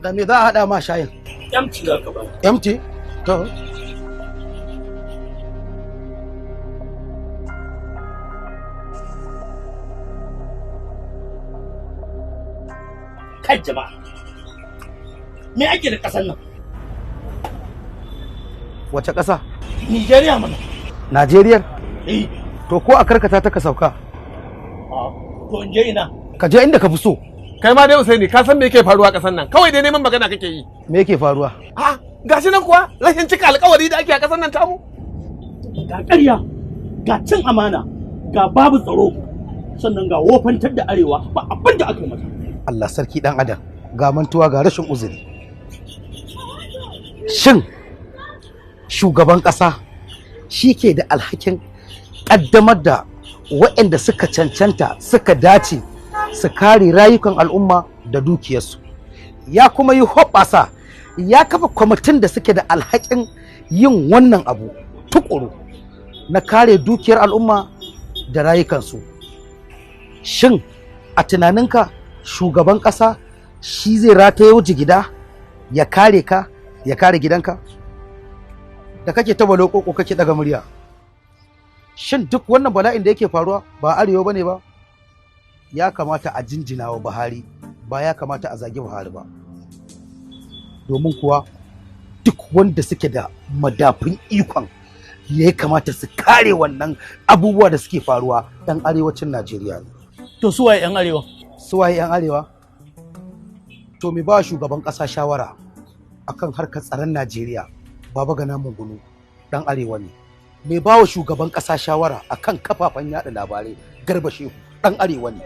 Da me za a haɗa ma shayin? Empty za ka ba. Empty? To. Kai jama'a. Me ake da ƙasar nan? Wace ƙasa? Nigeria mana. Najeriya? Eh. To ko a karkata ta ka sauka? To in je ina. Ka je inda ka fi so. Kai ma dai Usaini ka san me yake faruwa a ƙasar nan? Kawai dai neman magana kake yi. Me yake faruwa? Ah, gashi nan kuwa rashin cika alƙawari da ake a ƙasar nan tamu. Ga ƙarya, ga cin amana, ga babu tsaro, sannan ga wofantar da arewa ba abin da aka mata. Allah sarki dan adam, ga mantuwa ga rashin uzuri. Shin shugaban ƙasa shi ke da alhakin ƙaddamar da waɗanda suka cancanta suka dace su kare rayukan al'umma da dukiyarsu, ya kuma yi hoɓɓasa ya kafa kwamitin da suke da alhakin yin wannan abu tukuru na kare dukiyar al'umma da rayukansu. Shin a tunaninka shugaban ƙasa shi zai rataye jigida ya kare ka ya kare gidanka da kake ta balokoko kake daga murya? Shin duk wannan bala'in da yake faruwa ba arewa bane ba? Ya kamata a jinjina wa Buhari, ba ya kamata a zagi Buhari ba. Domin kuwa duk wanda suke da madafin ikon ya kamata su kare wannan abubuwa da suke faruwa ɗan arewacin Najeriya ne. To su waye 'yan arewa? Su waye 'yan arewa? To me ba shugaban ƙasa shawara akan harkar tsaron Najeriya, Baba Gana Mungunu ɗan arewa ne. Me ba wa shugaban ƙasa shawara akan kafafen yaɗa labarai, Garba Shehu ɗan arewa ne.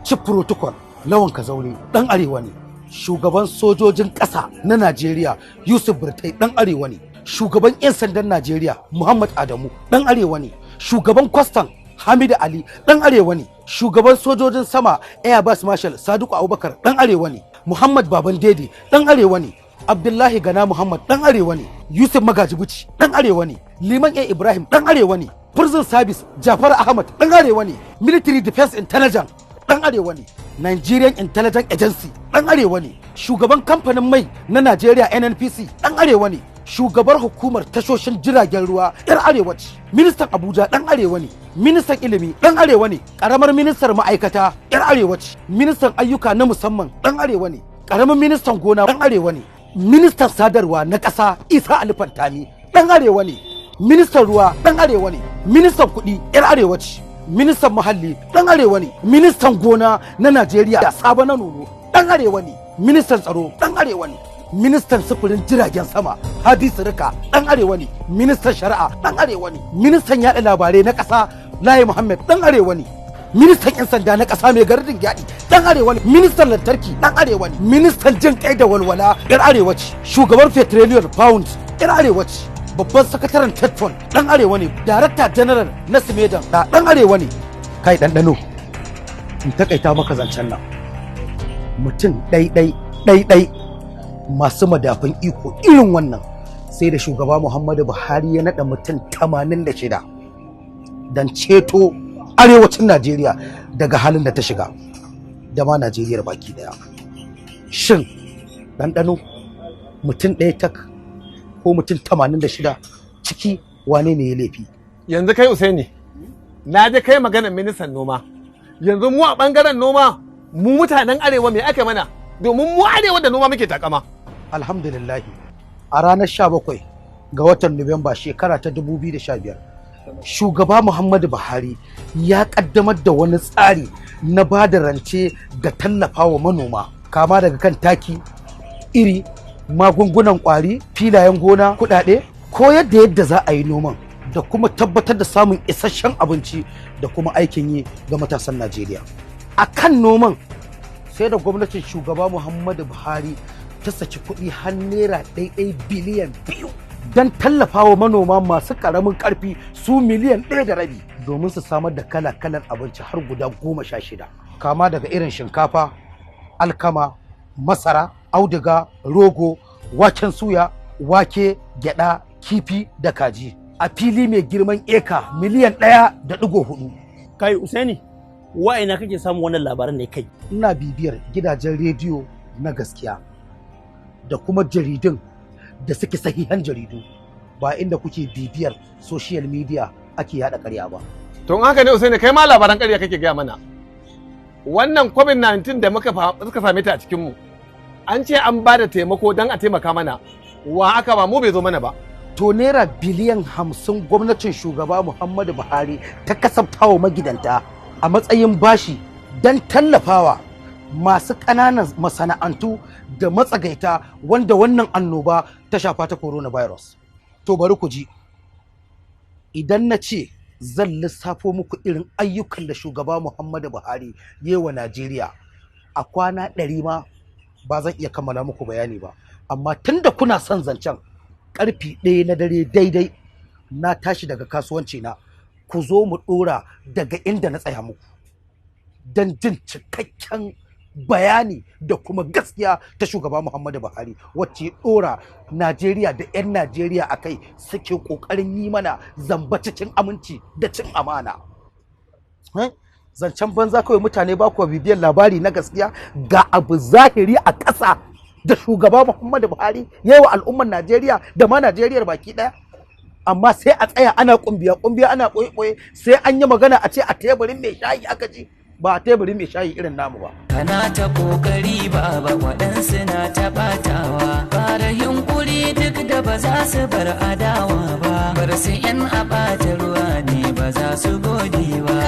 Chief Protocol Lawan Kazaure ɗan arewa ne. Shugaban sojojin ƙasa na Najeriya Yusuf Burtai ɗan arewa ne. Shugaban 'yan sandan Najeriya Muhammad Adamu ɗan arewa ne. Shugaban kwastam Hamidu Ali ɗan arewa ne. Shugaban sojojin sama Air Vice Marshal Sadiku Abubakar ɗan arewa ne. Muhammad Baban Dede ɗan arewa ne. Abdullahi Gana Muhammad ɗan arewa ne. Yusuf Magajibuci ɗan arewa ne. Liman A Ibrahim ɗan arewa ne. Prison Service Jafar Ahmad ɗan arewa ne. Military Defense Intelligence ɗan arewa ne. Nigerian Intelligence Agency ɗan arewa ne. Shugaban kamfanin mai na Najeriya NNPC ɗan arewa ne. Shugabar hukumar tashoshin jiragen ruwa yar arewa ce. Ministan Abuja ɗan arewa ne. Ministan ilimi ɗan arewa ne. Ƙaramar ministar ma'aikata yar arewa ce. Ministan ayyuka na musamman ɗan arewa ne. Ƙaramin ministan gona ɗan arewa ne. Ministan sadarwa na ƙasa Isa Ali Fantami ɗan arewa ne. Ministan ruwa ɗan arewa ne. Ministan kuɗi yar arewa ce. Ministan muhalli ɗan arewa ne. Ministan gona na Najeriya Sabo na Nono ɗan arewa ne. Ministan tsaro ɗan arewa ne. Ministan sufurin jiragen sama Hadi Sirika ɗan arewa ne. Ministan shari'a ɗan arewa ne. Ministan yaɗa labarai na ƙasa Layi Muhammad ɗan arewa ne. Ministan 'yan sanda na ƙasa mai gardin gyaɗi ɗan arewa ne. Ministan lantarki ɗan arewa ne. Ministan jin kai da walwala yar arewa ce. Shugaban Petroleum Pound yar arewa ce. Babban sakataren Tetfon ɗan arewa ne. Darakta General na Simedan ɗan arewa ne. Kai ɗanɗano in takaita maka zancen nan, mutum ɗai masu madafin iko irin wannan sai da shugaba Muhammadu Buhari ya naɗa mutum 86 don ceto arewacin Najeriya daga halin da ta shiga da ma Najeriya baki daya. Shin ɗanɗano mutum ɗaya tak ko mutum 86 ciki wane ne ya laifi? Yanzu kai Usaini, na je kai maganar ministan noma. Yanzu mu a ɓangaren noma mu mutanen arewa me aka mana? Domin mu arewa da noma muke takama. Alhamdulillahi, a ranar 17 ga watan Nuwamba shekara ta 2015 shugaba Muhammadu Buhari ya kaddamar da wani tsari na ba da rance ga tallafa wa manoma, kama daga kan taki, iri, magungunan kwari, filayen gona, kudade, koyar da yadda za a yi noman da kuma tabbatar da samun isasshen abinci da kuma aikin yi ga matasan Najeriya. A kan noman sai da gwamnatin shugaba Muhammadu Buhari ta saki kuɗi har naira 1 biliyan 2 don tallafawa manoma masu ƙaramin ƙarfi su miliyan 1.5 domin su samar da kala-kalan abinci har guda 16, kama daga irin shinkafa, alkama, masara, auduga, rogo, waken suya, wake, gyada, kifi da kaji a fili mai girman eka miliyan 1.4. Kai Usaini, wa'ina kake samun wannan labaran ne kai? Ina bibiyar gidajen rediyo na gaskiya da kuma jaridun da suke sahihan jaridu, ba inda kuke bibiyar social media ake yada ƙarya ba. To haka ne Usaini, kai ma labaran ƙarya kake gaya mana. Wannan COVID-19 da suka same ta a cikinmu, an ce an ba da taimako don a taimaka mana, wa aka ba mu bai zo mana ba. To naira biliyan 50 gwamnatin shugaba Muhammadu Buhari ta kasaftawa magidanta a matsayin bashi don tallafawa masu ƙananan masana'antu da matsagaita wanda wannan annoba ta shafa ta coronavirus. To bari ku ji, idan na ce zan lissafo muku irin ayyukan da shugaba Muhammadu Buhari yi wa Najeriya a kwana 100 ma ba zan iya kammala muku bayani ba, amma tunda kuna son zancen, karfi 1 na dare daidai na tashi daga kasuwanci na, ku zo mu dora daga inda na tsaya muku don jin cikakken bayani da kuma gaskiya ta shugaba Muhammadu Buhari wacce dora Najeriya da 'yan Najeriya a kai suke kokarin yi mana zamba cikin aminci da cin amana. Zancen banza kawai mutane ba kuwa bibiyar labari na gaskiya, ga abu zahiri a ƙasa da shugaba Muhammadu Buhari ya yi wa al'ummar Najeriya da ma Najeriyar baki ɗaya. Amma sai a tsaya ana kumbiya ana ɓoye-ɓoye, sai an yi magana a ce a teburin mai shayi aka ci, ba a teburin mai shayi irin namu ba. Kana ta kokari ba waɗansu na ta ɓatawa, fara yunkuri duk da ba za su bar adawa ba, bar su 'yan a ɓata ruwa ne ba za su gode ba.